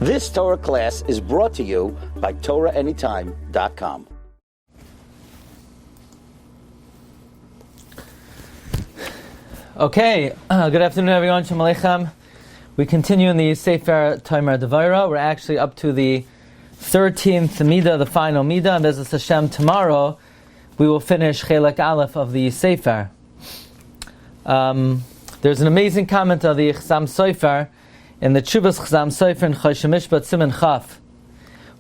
This Torah class is brought to you by TorahAnytime.com. Okay, good afternoon everyone, Shalom Aleichem. We continue in the Sefer Devorah. We're actually up to the 13th Middah, the final Middah, and Bezos Hashem, tomorrow we will finish Chelek Aleph of the Sefer. There's an amazing comment of the Chazam Sefer in the Chuvas Chazam Sefer in Choshen Mishpat Siman Chaf.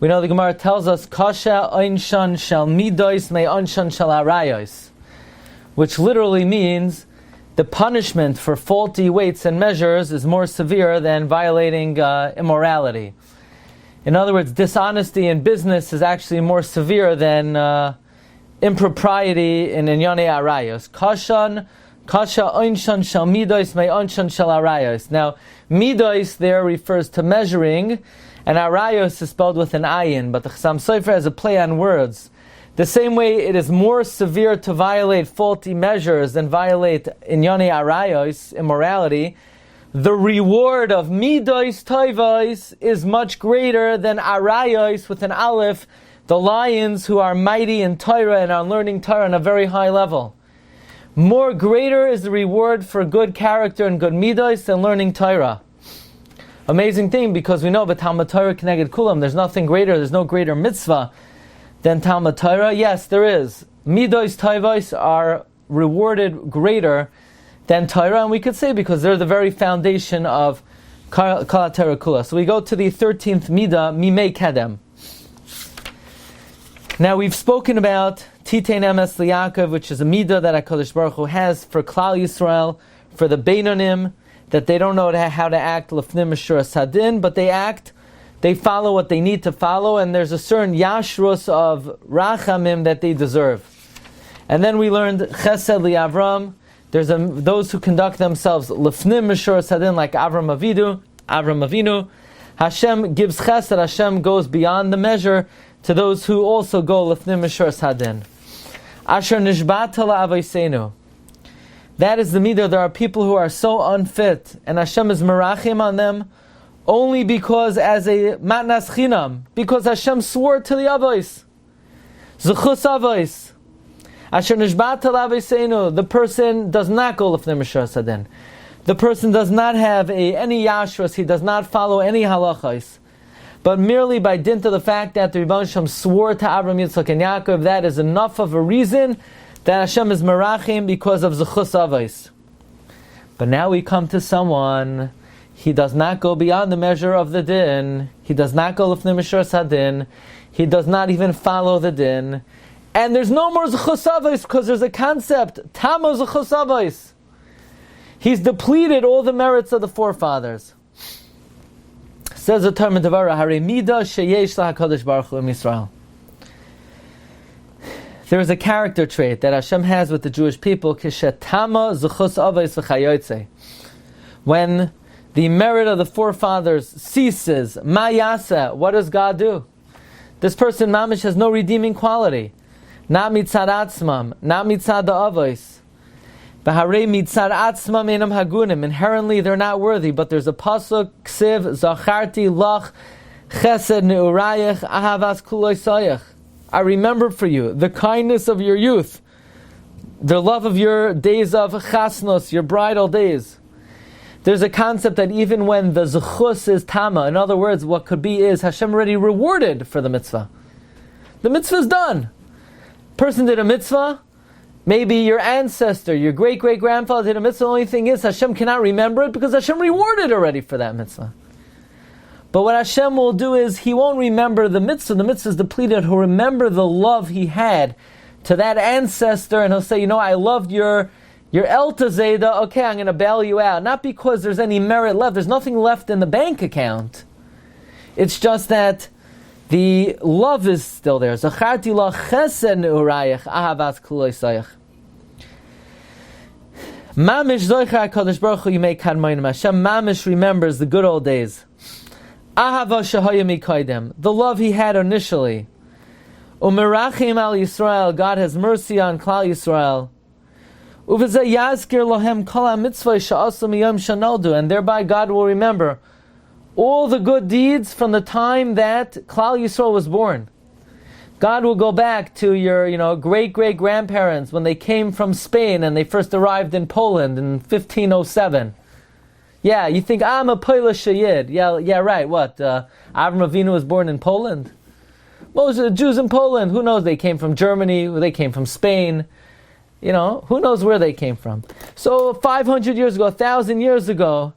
We know the Gemara tells us, Kasha Einshan Shal Midos Me Einshan Shal Arayos, which literally means the punishment for faulty weights and measures is more severe than violating immorality. In other words, dishonesty in business is actually more severe than impropriety in Inyane Arayos. Kasha Einshan Shal Midos Me Einshan Shal Arayos. Now, Midos there refers to measuring, and Arayos is spelled with an ayin, but the Chazam Sefer has a play on words. The same way it is more severe to violate faulty measures than violate Inyane Arayos, immorality, the reward of Midos Toivos is much greater than Arayos with an aleph, the lions who are mighty in Torah and are learning Torah on a very high level. More greater is the reward for good character and good midos than learning Torah. Amazing thing, because we know that Talmud Torah Keneged Kulam, there's nothing greater, there's no greater mitzvah than Talmud Torah. Yes, there is. Midos Tovos are rewarded greater than Torah, and we could say because they're the very foundation of Kal Torah Kula. So we go to the 13th Middah, Mimei Kedem. Now we've spoken about Titein Emes Liyaakov, which is a Middah that HaKadosh Baruch Hu has for Klal Yisrael, for the Beinonim, that they don't know how to act Lefnim Meshuras Hadin, but they follow what they need to follow, and there's a certain Yashrus of Rachamim that they deserve. And then we learned Chesed Li'Avram, there's those who conduct themselves Lefnim Meshuras Hadin, like Avram Avinu. Hashem gives Chesed, Hashem goes beyond the measure to those who also go Lefnim Meshuras Hadin. Asher Nishbata La'avoseinu. That is the Middah. There are people who are so unfit, and Hashem is merachim on them only because as a matnas chinam, because Hashem swore to the avos. Zechus avos. Asher Nishbata La'avoseinu. The person does not go Lefnim Meshuras Hadin. The person does not have any yashras. He does not follow any halachos. But merely by dint of the fact that the Rebbeinu Shem swore to Avraham, Yitzchak, and Yaakov, that is enough of a reason that Hashem is merachim because of zechus avos. But now we come to someone, he does not go beyond the measure of the din, he does not go lefnei meshuras hadin, he does not even follow the din, and there's no more zechus avos because there's a concept, tamo zechus avos. He's depleted all the merits of the forefathers. Says the Torah Devorah, Hare Middah sheyesh laHakadosh Baruch Hu im Yisrael. There is a character trait that Hashem has with the Jewish people, kishetama zechus avos v'chayotze. When the merit of the forefathers ceases, ma yasa, what does God do? This person, mamish, has no redeeming quality. Not mitzad atzmam, not mitzad the avos. Inherently, they're not worthy, but there's a pasuk, ksiv, zacharti lach, chesed neurayach, ahavas kuloisayach. I remember for you the kindness of your youth, the love of your days of chasnos, your bridal days. There's a concept that even when the zechus is tama, in other words, what could be is Hashem already rewarded for the mitzvah. The mitzvah is done. Person did a mitzvah. Maybe your ancestor, your great-great-grandfather did a mitzvah. The only thing is Hashem cannot remember it because Hashem rewarded already for that mitzvah. But what Hashem will do is He won't remember the mitzvah. The mitzvah is depleted. He'll remember the love He had to that ancestor, and He'll say, I loved your Elta Zayda. Okay, I'm going to bail you out. Not because there's any merit left. There's nothing left in the bank account. It's just that the love is still there. Zacharti la chesed neurayach ahavas kuloisayach. Mamish zoicha HaKadosh Baruch Hu yimei kadmonim. Hashem mamish remembers the good old days. Ahava shahaya mikaydim, the love He had initially. Umerachim al Yisrael, God has mercy on Klal Yisrael. Uvezeh yazkir lohem kol hamitzvah she'asu miyom shanoldu, and thereby God will remember all the good deeds from the time that Klal Yisrael was born. God will go back to your, great-great-grandparents when they came from Spain and they first arrived in Poland in 1507. Yeah, you think, I'm a Polish Yid. Yeah, right, what? Avram Avinu was born in Poland? Most of the Jews in Poland, who knows? They came from Germany, they came from Spain. Who knows where they came from? So 500 years ago, 1,000 years ago,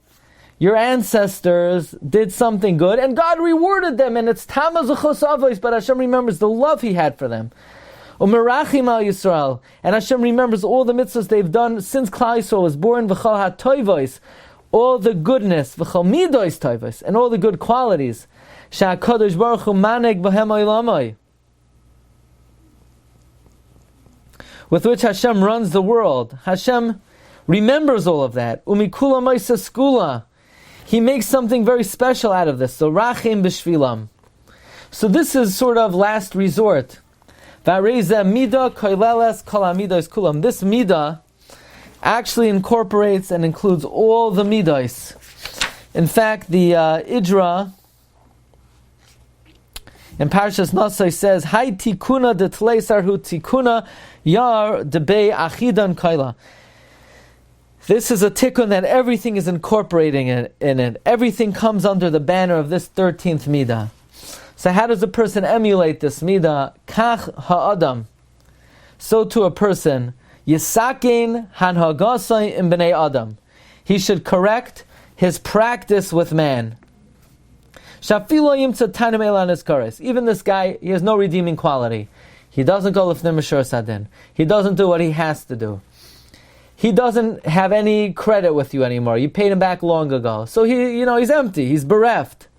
your ancestors did something good, and God rewarded them, and it's Tamaz Avos, but Hashem remembers the love He had for them. Umerachim al Yisrael, and Hashem remembers all the mitzvahs they've done since Klal Yisrael was born. V'chol ha'toivos, all the goodness, v'chol midos toivos, and all the good qualities. Sha'akadosh Baruch Hu maneg b'hem olamai, with which Hashem runs the world. Hashem remembers all of that. Umikula ma'isa skula. He makes something very special out of this. So rachim b'shvilam. So this is sort of last resort. V'areza Middah koileles kol hamidos kulam. This Middah actually incorporates and includes all the Middos. In fact, the Idra in Parshas Nasai says, Hai tikuna de tleisarhu tikuna yar debei achidan kaila. This is a tikkun that everything is incorporating in it. Everything comes under the banner of this 13th Middah. So how does a person emulate this Middah? Kach ha'adam. So to a person, Yisakein hanhagasai im b'nei adam. He should correct his practice with man. Shafilo yimtza tanim elan eskares. Even this guy, he has no redeeming quality. He doesn't go lifnim mishur sadin. He doesn't do what he has to do. He doesn't have any credit with you anymore. You paid him back long ago. So he's empty. He's bereft.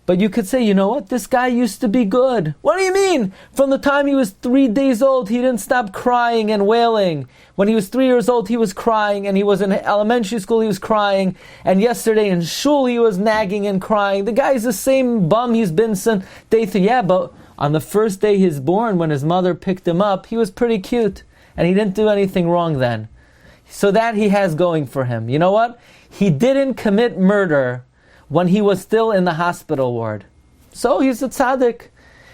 But you could say, you know what? This guy used to be good. What do you mean? From the time he was 3 days old, he didn't stop crying and wailing. When he was 3 years old, he was crying. And he was in elementary school, he was crying. And yesterday in shul, he was nagging and crying. The guy's the same bum he's been since day 3. Yeah, but on the first day he's born, when his mother picked him up, he was pretty cute. And he didn't do anything wrong then. So that he has going for him. You know what? He didn't commit murder when he was still in the hospital ward. So he's a tzaddik.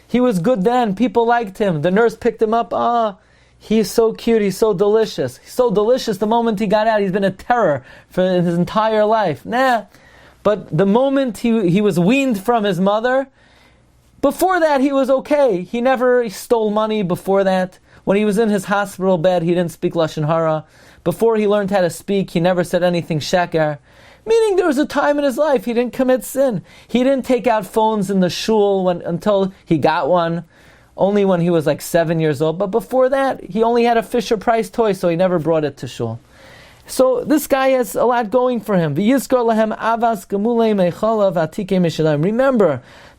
He was good then. People liked him. The nurse picked him up. He's so cute. He's so delicious. He's so delicious the moment he got out. He's been a terror for his entire life. Nah. But the moment he was weaned from his mother, before that he was okay. He never stole money before that. When he was in his hospital bed, he didn't speak Lashon Hara. Before he learned how to speak, he never said anything sheker. Meaning there was a time in his life he didn't commit sin. He didn't take out phones in the shul until he got one, only when he was like 7 years old. But before that, he only had a Fisher Price toy, so he never brought it to shul. So this guy has a lot going for him. Remember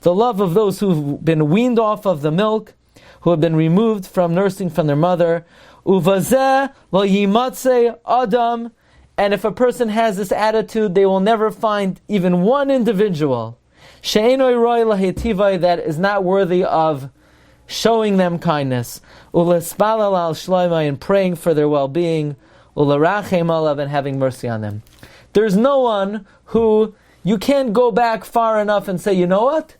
the love of those who've been weaned off of the milk, who have been removed from nursing from their mother. Uvazeh lo yimatze adam. And if a person has this attitude, they will never find even one individual she'enoi roi lahetivai, that is not worthy of showing them kindness. Ulespalal al shloimai, and praying for their well-being. Ularachem alav, and having mercy on them. There's no one who you can't go back far enough and say, you know what?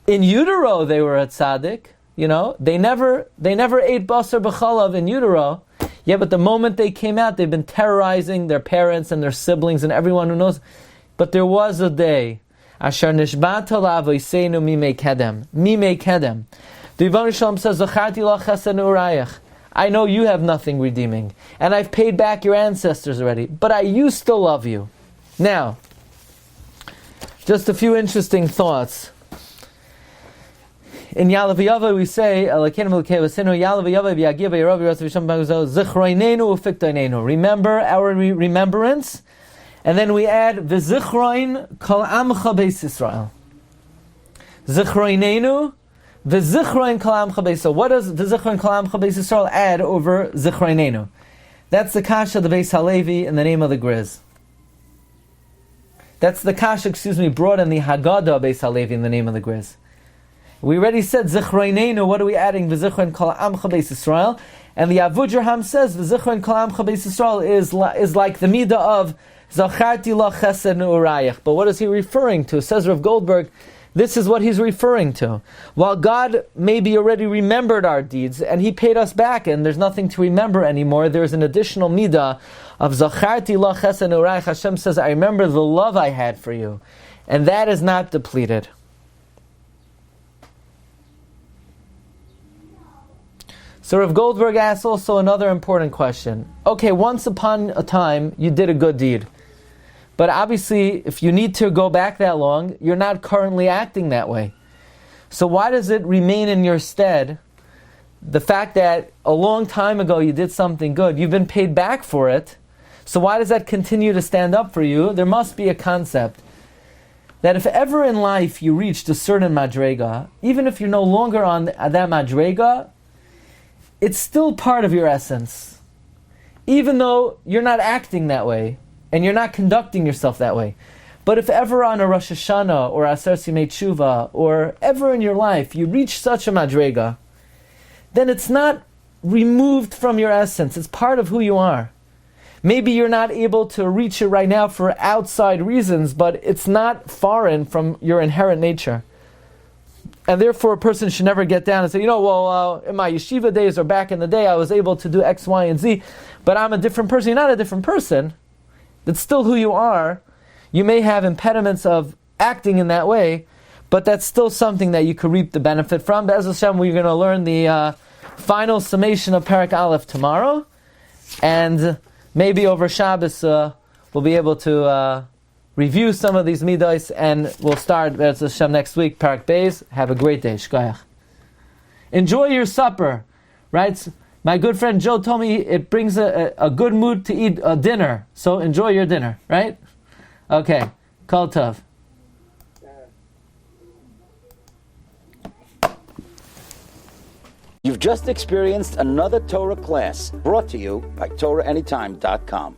In utero they were a tzaddik. They never ate basar b'chalav in utero. Yeah, but the moment they came out, they've been terrorizing their parents and their siblings and everyone who knows. But there was a day. Asher nishbata la'avoseinu Mimei Kedem. Mimei Kedem. The Yevon Shalom says, Zacharti la chesed ne'urayach. I know you have nothing redeeming. And I've paid back your ancestors already. But I used to love you. Now, just a few interesting thoughts. In Yalav Yava we say, remember our remembrance, and then we add v'zichroin kol amcha beis Yisrael. Zichroinenu v'zichroin kol amcha beis Yisrael. What does v'zichroin kol amcha beis Yisrael add over zichroinenu? That's the kasha, the Beis Halevi, in the name of the Griz. That's the kasha, brought in the Haggadah Beis Halevi in the name of the Griz. We already said Zichroinenu. What are we adding? V'zichroin kol amcha beis Yisrael. And the Avudraham says V'zichroin kol amcha beis Yisrael is like the Middah of Zacharti la chesed ne'urayach. But what is he referring to? Says Rav Goldberg, this is what he's referring to. While God maybe already remembered our deeds and He paid us back and there's nothing to remember anymore, there's an additional midah of Zacharti la chesed ne'urayach. Hashem says, I remember the love I had for you. And that is not depleted. So Rav Goldberg asks also another important question. Okay, once upon a time, you did a good deed. But obviously, if you need to go back that long, you're not currently acting that way. So why does it remain in your stead? The fact that a long time ago you did something good, you've been paid back for it. So why does that continue to stand up for you? There must be a concept that if ever in life you reached a certain madrega, even if you're no longer on that madrega, it's still part of your essence. Even though you're not acting that way, and you're not conducting yourself that way. But if ever on a Rosh Hashanah, or Aser Simei Tshuva, or ever in your life, you reach such a madrega, then it's not removed from your essence. It's part of who you are. Maybe you're not able to reach it right now for outside reasons, but it's not foreign from your inherent nature. And therefore a person should never get down and say, in my yeshiva days or back in the day, I was able to do X, Y, and Z, but I'm a different person. You're not a different person. That's still who you are. You may have impediments of acting in that way, but that's still something that you could reap the benefit from. Be'ez Hashem, we're going to learn the final summation of Parak Aleph tomorrow, and maybe over Shabbos we'll be able to review some of these midos, and we'll start Be'ez Hashem next week, Parak Beis. Have a great day. Shkoyach. Enjoy your supper, right? My good friend Joe told me it brings a good mood to eat a dinner. So enjoy your dinner, right? Okay. Kol Tov. You've just experienced another Torah class brought to you by TorahAnytime.com.